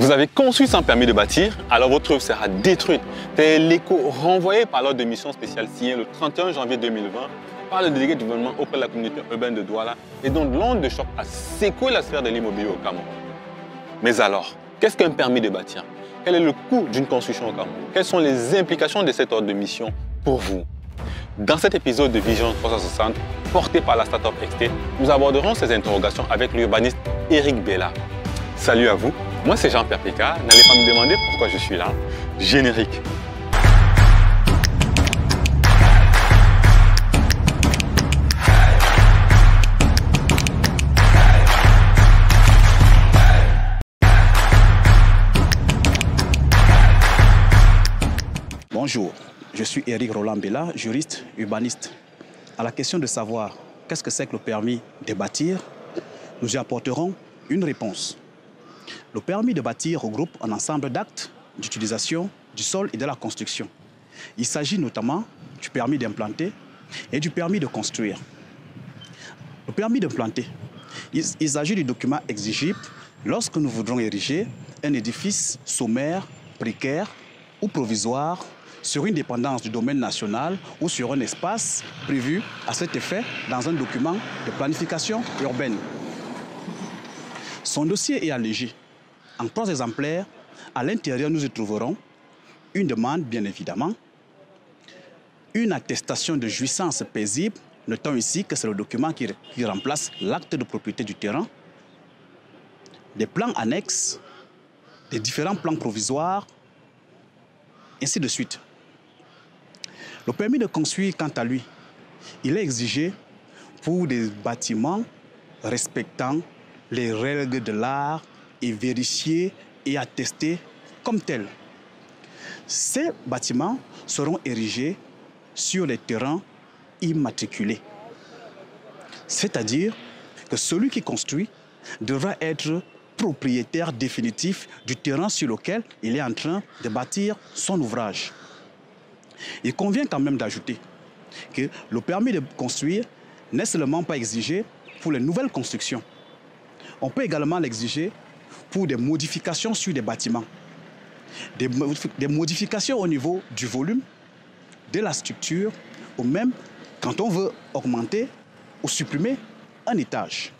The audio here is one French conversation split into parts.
Vous avez conçu sans permis de bâtir, alors votre œuvre sera détruite. Tel l'écho renvoyé par l'ordre de mission spéciale signé le 31 janvier 2020 par le délégué du gouvernement auprès de la communauté urbaine de Douala et dont l'onde de choc a secoué la sphère de l'immobilier au Cameroun. Mais alors, qu'est-ce qu'un permis de bâtir? Quel est le coût d'une construction au Cameroun? Quelles sont les implications de cet ordre de mission pour vous? Dans cet épisode de Vision 360, porté par la Startup XT, nous aborderons ces interrogations avec l'urbaniste Eric Bella. Salut à vous, moi c'est Jean-Pierre Pécard, n'allez pas me demander pourquoi je suis là. Générique. Bonjour, je suis Eric Roland Bella, juriste urbaniste. À la question de savoir qu'est-ce que c'est que le permis de bâtir, nous y apporterons une réponse. Le permis de bâtir regroupe un ensemble d'actes d'utilisation du sol et de la construction. Il s'agit notamment du permis d'implanter et du permis de construire. Le permis d'implanter, il s'agit du document exigible lorsque nous voudrons ériger un édifice sommaire, précaire ou provisoire sur une dépendance du domaine national ou sur un espace prévu à cet effet dans un document de planification urbaine. Son dossier est allégé. En 3 exemplaires, à l'intérieur, nous y trouverons une demande, bien évidemment, une attestation de jouissance paisible, notons ici que c'est le document qui remplace l'acte de propriété du terrain, des plans annexes, des différents plans provisoires, ainsi de suite. Le permis de construire, quant à lui, il est exigé pour des bâtiments respectant les règles de l'art et vérifiés et attestés comme tels. Ces bâtiments seront érigés sur les terrains immatriculés. C'est-à-dire que celui qui construit devra être propriétaire définitif du terrain sur lequel il est en train de bâtir son ouvrage. Il convient quand même d'ajouter que le permis de construire n'est seulement pas exigé pour les nouvelles constructions. On peut également l'exiger pour des modifications sur des bâtiments, des modifications au niveau du volume, de la structure, ou même quand on veut augmenter ou supprimer un étage.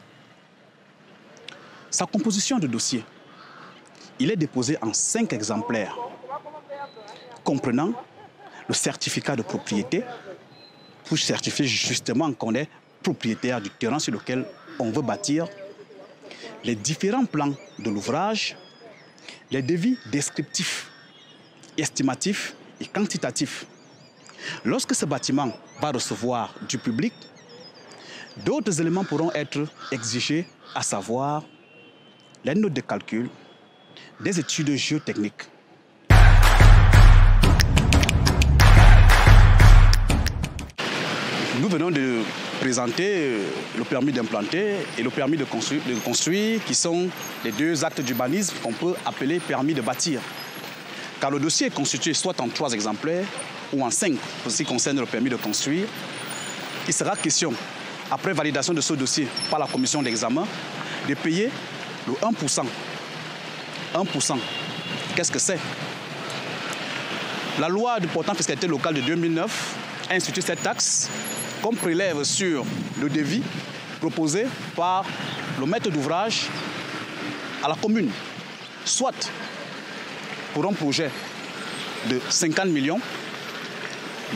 Sa composition de dossier, il est déposé en 5 exemplaires, comprenant le certificat de propriété, pour certifier justement qu'on est propriétaire du terrain sur lequel on veut bâtir, les différents plans de l'ouvrage, les devis descriptifs, estimatifs et quantitatifs. Lorsque ce bâtiment va recevoir du public, d'autres éléments pourront être exigés, à savoir les notes de calcul, des études géotechniques. Nous venons de présenter le permis d'implanter et le permis de construire, qui sont les 2 actes d'urbanisme qu'on peut appeler permis de bâtir. Car le dossier est constitué soit en 3 exemplaires ou en 5 pour ce qui concerne le permis de construire. Il sera question, après validation de ce dossier par la commission d'examen, de payer le 1%. 1%, qu'est-ce que c'est? La loi du portant fiscalité locale de 2009 a institué cette taxe qu'on prélève sur le devis proposé par le maître d'ouvrage à la commune. Soit pour un projet de 50 millions,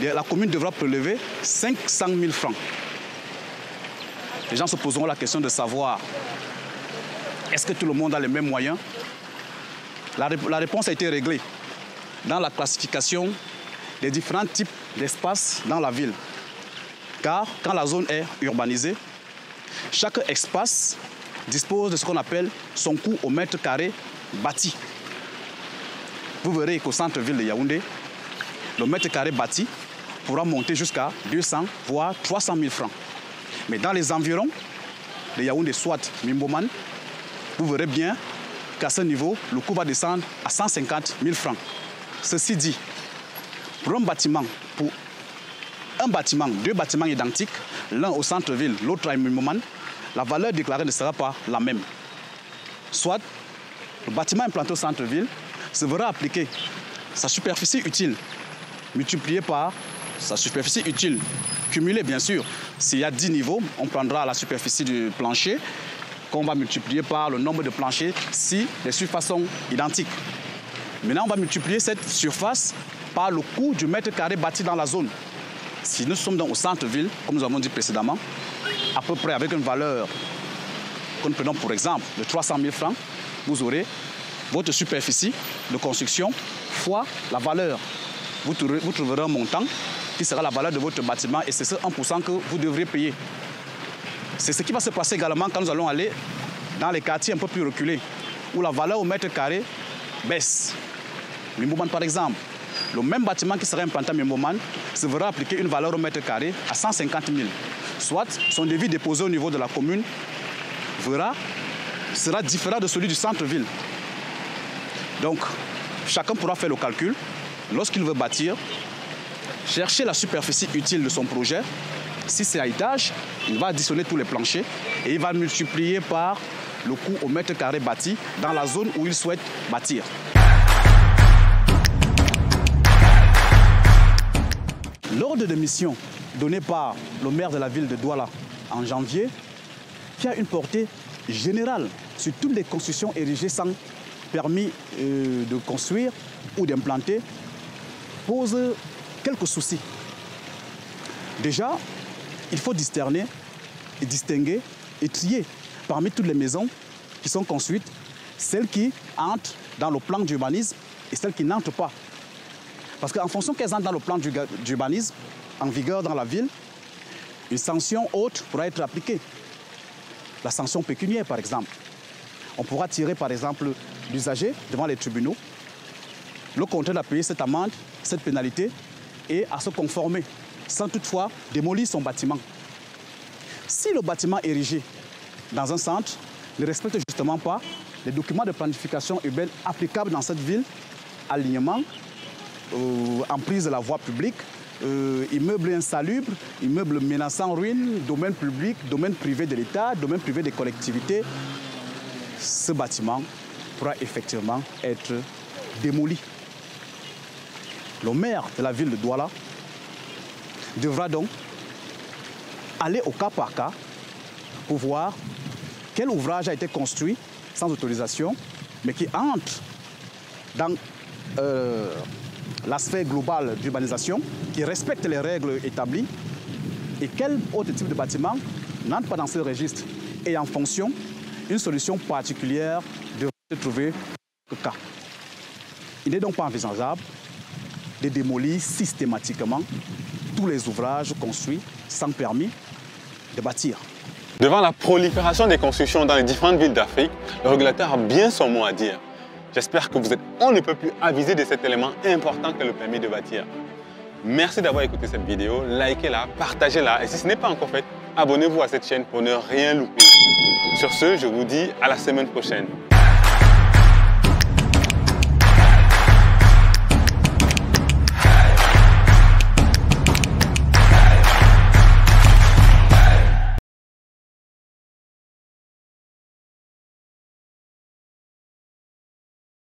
la commune devra prélever 500 000 francs. Les gens se poseront la question de savoir, est-ce que tout le monde a les mêmes moyens? La réponse a été réglée dans la classification des différents types d'espaces dans la ville. Car quand la zone est urbanisée, chaque espace dispose de ce qu'on appelle son coût au mètre carré bâti. Vous verrez qu'au centre-ville de Yaoundé, le mètre carré bâti pourra monter jusqu'à 200 voire 300 000 francs. Mais dans les environs de Yaoundé, soit Mimboman, vous verrez bien qu'à ce niveau, le coût va descendre à 150 000 francs. Ceci dit, pour un bâtiment, 2 bâtiments identiques, l'un au centre-ville, l'autre à Mimboman, la valeur déclarée ne sera pas la même. Soit le bâtiment implanté au centre-ville se verra appliquer sa superficie utile multipliée par sa superficie utile cumulée, bien sûr. S'il y a 10 niveaux, on prendra la superficie du plancher qu'on va multiplier par le nombre de planchers si les surfaces sont identiques. Maintenant, on va multiplier cette surface par le coût du mètre carré bâti dans la zone. Si nous sommes donc au centre-ville, comme nous avons dit précédemment, à peu près avec une valeur que nous prenons pour exemple de 300 000 francs, vous aurez votre superficie de construction fois la valeur. Vous trouverez un montant qui sera la valeur de votre bâtiment et c'est ce 1% que vous devrez payer. C'est ce qui va se passer également quand nous allons aller dans les quartiers un peu plus reculés, où la valeur au mètre carré baisse. Mimboman par exemple, le même bâtiment qui sera implanté à Mimboman se verra appliquer une valeur au mètre carré à 150 000. Soit son devis déposé au niveau de la commune sera différent de celui du centre-ville. Donc, chacun pourra faire le calcul. Lorsqu'il veut bâtir, chercher la superficie utile de son projet. Si c'est à étage, il va additionner tous les planchers et il va multiplier par le coût au mètre carré bâti dans la zone où il souhaite bâtir. L'ordre de mission donné par le maire de la ville de Douala en janvier, qui a une portée générale sur toutes les constructions érigées sans permis de construire ou d'implanter, pose quelques soucis. Déjà, il faut discerner et distinguer et trier parmi toutes les maisons qui sont construites, celles qui entrent dans le plan d'urbanisme et celles qui n'entrent pas. Parce qu'en fonction qu'elles entrent dans le plan d'urbanisme, en vigueur dans la ville, une sanction haute pourra être appliquée. La sanction pécuniaire, par exemple. On pourra tirer, par exemple, l'usager devant les tribunaux, le contraindre à payer cette amende, cette pénalité, et à se conformer, sans toutefois démolir son bâtiment. Si le bâtiment érigé dans un centre ne respecte justement pas les documents de planification urbaine applicables dans cette ville, alignement, emprise de la voie publique, immeubles insalubres, immeubles menaçant ruine, domaine public, domaine privé de l'État, domaine privé des collectivités, ce bâtiment pourra effectivement être démoli. Le maire de la ville de Douala devra donc aller au cas par cas pour voir quel ouvrage a été construit sans autorisation, mais qui entre dans l'aspect global d'urbanisation, qui respecte les règles établies, et quel autre type de bâtiment n'entre pas dans ce registre. Et en fonction, une solution particulière devra être trouvée au cas. Il n'est donc pas envisageable de démolir systématiquement tous les ouvrages construits sans permis de bâtir. Devant la prolifération des constructions dans les différentes villes d'Afrique, le régulateur a bien son mot à dire. J'espère que vous êtes on ne peut plus avisé de cet élément important que le permis de bâtir. Merci d'avoir écouté cette vidéo, likez-la, partagez-la et si ce n'est pas encore fait, abonnez-vous à cette chaîne pour ne rien louper. Sur ce, je vous dis à la semaine prochaine.